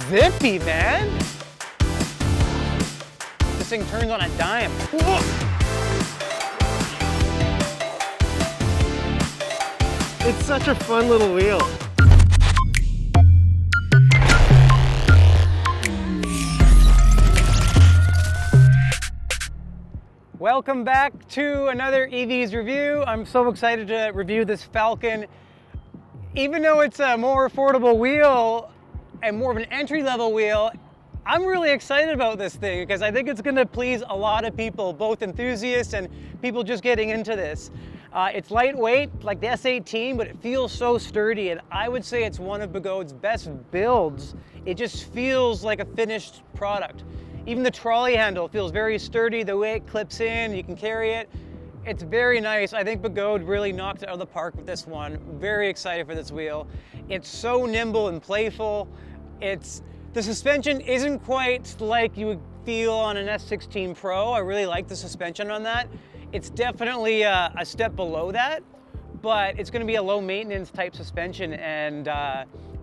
zippy, man. This thing turns on a dime. Whoa. It's such a fun little wheel. Welcome back to another EVs review. I'm so excited to review this Falcon. Even though it's a more affordable wheel and more of an entry-level wheel, I'm really excited about this thing because I think it's going to please a lot of people, both enthusiasts and people just getting into this. It's lightweight, like the S18, but it feels so sturdy, and I would say it's one of Begode's best builds. It just feels like a finished product. Even the trolley handle feels very sturdy, the way it clips in, you can carry it. It's very nice. I think Begode really knocked it out of the park with this one. Very excited for this wheel. It's so nimble and playful. The suspension isn't quite like you would feel on an S16 Pro. I really like the suspension on that. It's definitely a step below that, but it's gonna be a low maintenance type suspension, and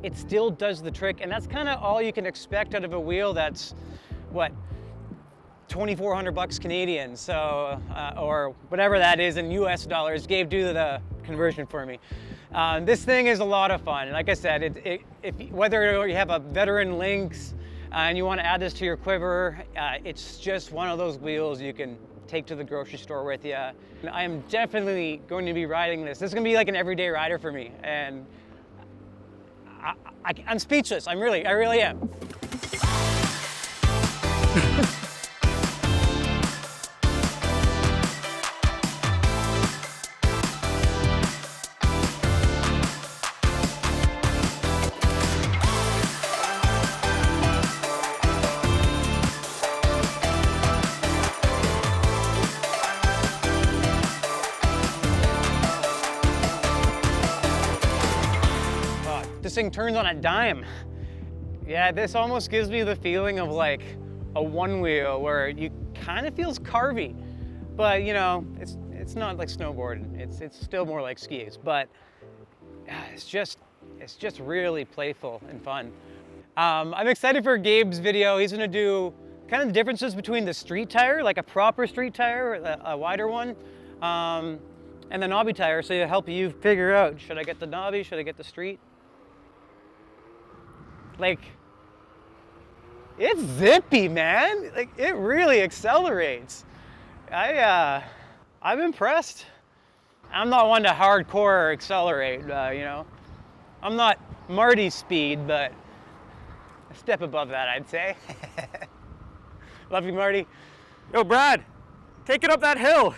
it still does the trick. And that's kind of all you can expect out of a wheel that's, what, 2,400 bucks Canadian, so, or whatever that is in US dollars. Gabe, do the conversion for me. This thing is a lot of fun. Like I said, whether you have a veteran Lynx and you want to add this to your quiver, it's just one of those wheels you can take to the grocery store with you. I am definitely going to be riding this. This is going to be like an everyday rider for me, and I'm speechless. I really am. This thing turns on a dime. Yeah, this almost gives me the feeling of like a one wheel where you kind of feels carvy, but you know, it's not like snowboarding. It's still more like skis, but it's just really playful and fun. I'm excited for Gabe's video. He's gonna do kind of the differences between the street tire, like a proper street tire, a wider one, and the knobby tire, so it'll help you figure out, should I get the knobby, should I get the street? Like, it's zippy, man. Like, it really accelerates. I'm impressed. I'm not one to hardcore accelerate, you know. I'm not Marty's speed, but a step above that, I'd say. Love you, Marty. Yo, Brad, take it up that hill.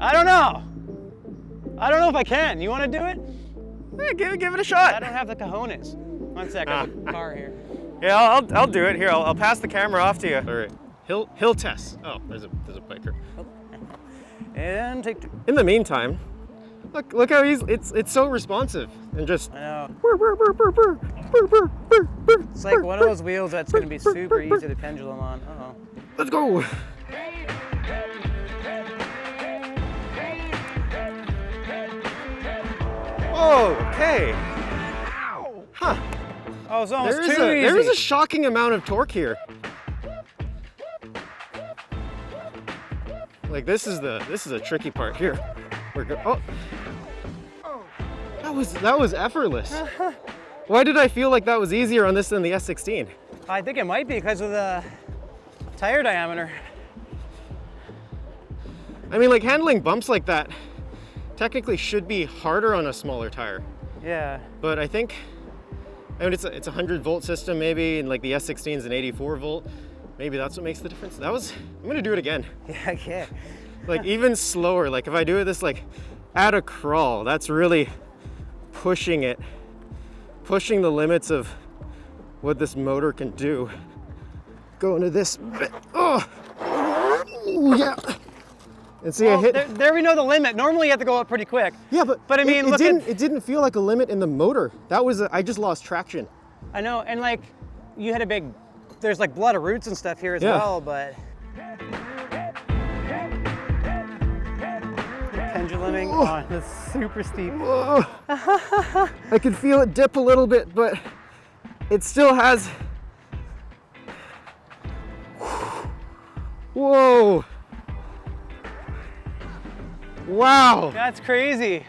I don't know. I don't know if I can. You want to do it? Yeah, give it a shot. I don't have the cojones. One sec, I have a car here. Yeah, I'll do it. Here, I'll pass the camera off to you. All right. Hill test. Oh, there's a biker. And take two. In the meantime, look how it's so responsive and just. I know. It's like one of those wheels that's going to be super easy to pendulum on. Uh-oh. Let's go. Oh, okay. Huh. Oh, it's almost too easy. There is a shocking amount of torque here. Like this is a tricky part here. Oh, that was effortless. Why did I feel like that was easier on this than the S16? I think it might be because of the tire diameter. I mean, like handling bumps like that technically should be harder on a smaller tire. Yeah. But I think. I mean, it's a 100-volt system maybe, and like the S16 is an 84-volt. Maybe that's what makes the difference. I'm gonna do it again. Yeah, yeah. Like even slower. Like if I do this like at a crawl, that's really pushing the limits of what this motor can do. Go into this bit. Oh, yeah. And see, well, I hit. There we know the limit. Normally you have to go up pretty quick. Yeah, but I mean, it didn't feel like a limit in the motor. I just lost traction. I know, and like, you had there's like blood of roots and stuff here as well, but. Penduluming on this super steep. I could feel it dip a little bit, but it still has Whoa. Wow. That's crazy.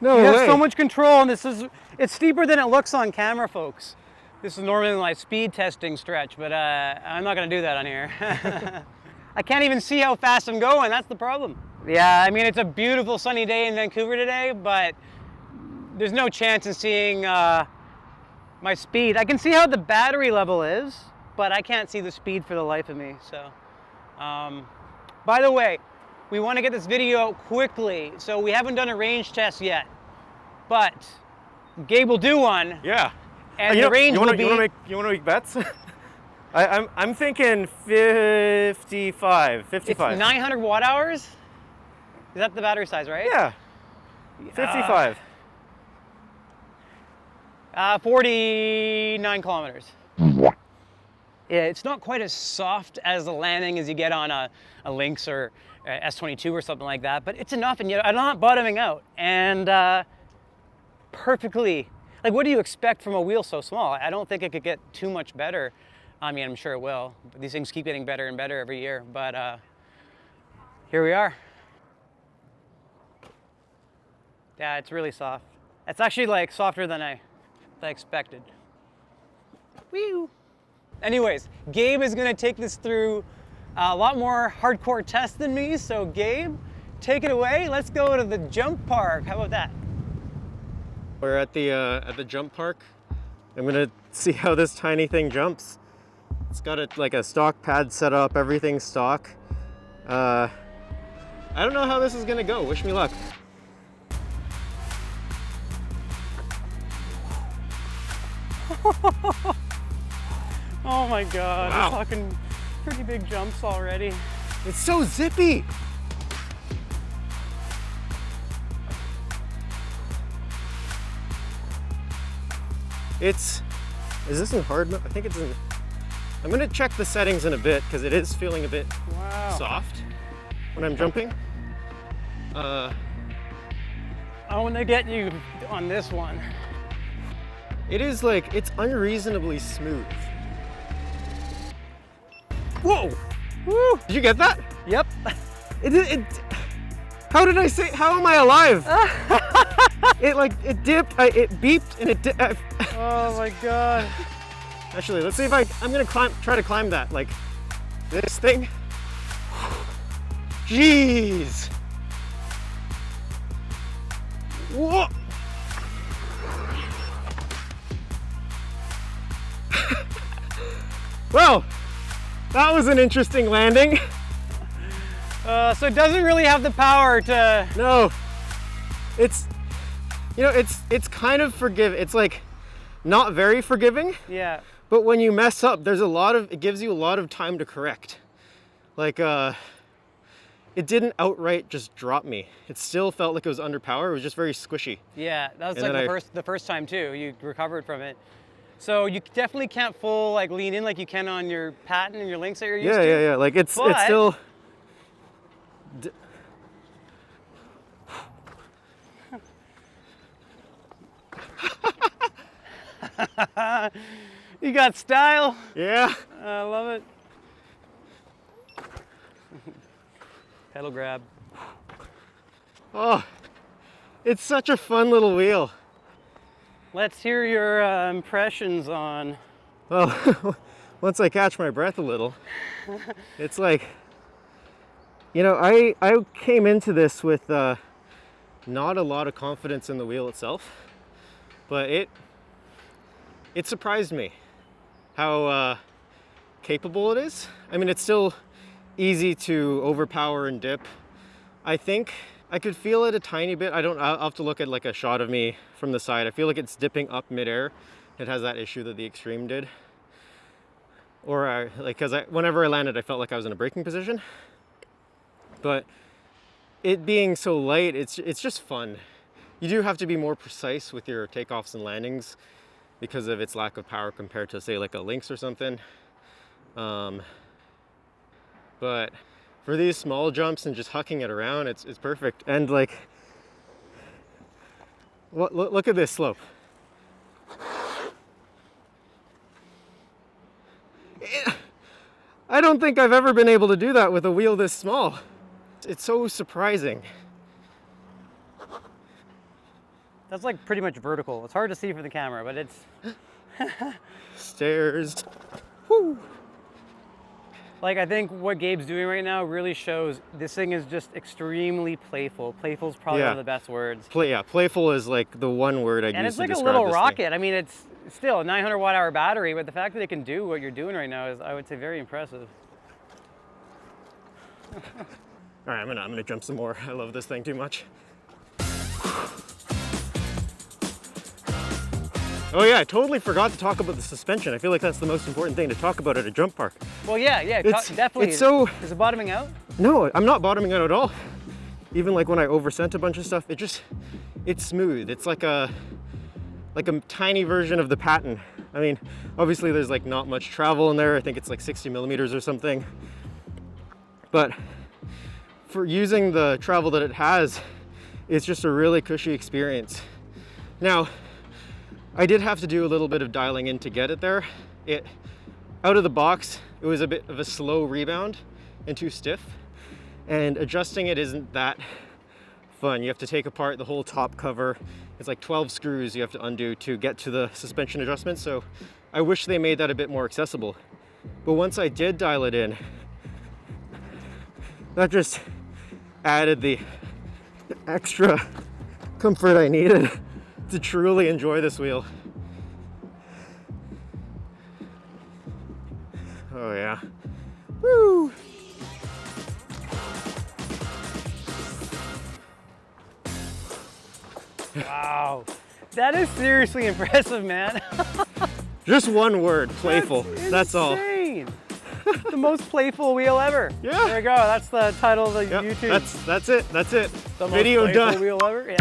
No You way. have so much control, and it's steeper than it looks on camera, folks. This is normally my speed testing stretch, but I'm not gonna do that on here. I can't even see how fast I'm going, that's the problem. Yeah, I mean, it's a beautiful sunny day in Vancouver today, but there's no chance in seeing my speed. I can see how the battery level is, but I can't see the speed for the life of me, so. By the way, we wanna get this video out quickly, so we haven't done a range test yet, but Gabe will do one. Yeah. And the range will be... You wanna make bets? I'm thinking 55. It's 900 watt hours? Is that the battery size, right? Yeah. 55. 49 kilometers. Yeah, it's not quite as soft as the landing as you get on a Lynx or S22 or something like that, but it's enough, and I'm not bottoming out. And perfectly, like, what do you expect from a wheel so small? I don't think it could get too much better. I mean, I'm sure it will. But these things keep getting better and better every year, but here we are. Yeah, it's really soft. It's actually like softer than I expected. Woo! Anyways, Gabe is gonna take this through a lot more hardcore tests than me, so Gabe, take it away. Let's go to the jump park. How about that? We're at the jump park. I'm gonna see how this tiny thing jumps. It's got like a stock pad set up, everything's stock. I don't know how this is gonna go. Wish me luck. Oh my God, Wow. we're talking pretty big jumps already. It's so zippy. Is this in hard mode? I think it's in, I'm gonna check the settings in a bit because it is feeling a bit soft when I'm jumping. I want to get you on this one. It is like, it's unreasonably smooth. Whoa! Woo! Did you get that? Yep. How did I say, how am I alive? It dipped, it beeped, and it dipped. Oh my God. Actually, let's see if I'm gonna try to climb that, like, this thing. Jeez. Whoa. Well, that was an interesting landing. So it doesn't really have the power to... No, it's kind of it's like not very forgiving. Yeah. But when you mess up, it gives you a lot of time to correct. Like, it didn't outright just drop me. It still felt like it was under power. It was just very squishy. Yeah, that was And like the first time too. You recovered from it. So you definitely can't full like lean in like you can on your patent and your Lynx that you're used to. Yeah. Like it's still. You got style. Yeah. I love it. Pedal grab. Oh, it's such a fun little wheel. Let's hear your impressions on... Well, once I catch my breath a little, it's like, I came into this with not a lot of confidence in the wheel itself, but it surprised me how capable it is. I mean, it's still easy to overpower and dip. I think I could feel it a tiny bit. I'll have to look at like a shot of me from the side. I feel like it's dipping up midair. It has that issue that the Extreme did. Or whenever I landed, I felt like I was in a braking position. But it being so light, it's just fun. You do have to be more precise with your takeoffs and landings because of its lack of power compared to, say, like a Lynx or something. But for these small jumps and just hucking it around, it's perfect. And like, look at this slope. I I don't think I've ever been able to do that with a wheel this small. It's so surprising. That's like pretty much vertical. It's hard to see from the camera, but it's... Stairs. Woo. Like, I think what Gabe's doing right now really shows this thing is just extremely playful. Playful is probably one of the best words. Playful is like the one word I'd use to describe this thing. And it's like a little rocket. I mean, it's still a 900 watt hour battery, but the fact that it can do what you're doing right now is, I would say, very impressive. All right, I'm gonna jump some more. I love this thing too much. Oh yeah, I totally forgot to talk about the suspension. I feel like that's the most important thing to talk about at a jump park. Well, yeah, definitely. It's so... Is it bottoming out? No, I'm not bottoming out at all. Even like when I oversent a bunch of stuff, it's smooth. It's like a tiny version of the Patton. I mean, obviously there's like not much travel in there. I think it's like 60 millimeters or something. But for using the travel that it has, it's just a really cushy experience. Now, I did have to do a little bit of dialing in to get it there. Out of the box, it was a bit of a slow rebound and too stiff. And adjusting it isn't that fun. You have to take apart the whole top cover. It's like 12 screws you have to undo to get to the suspension adjustment. So I wish they made that a bit more accessible. But once I did dial it in, that just added the extra comfort I needed to truly enjoy this wheel. Oh yeah. Woo! Wow. That is seriously impressive, man. Just one word, playful. That's all. The most playful wheel ever. Yeah. There we go. That's the title of the YouTube. That's it. That's it. The most Video playful done. wheel ever. Yeah.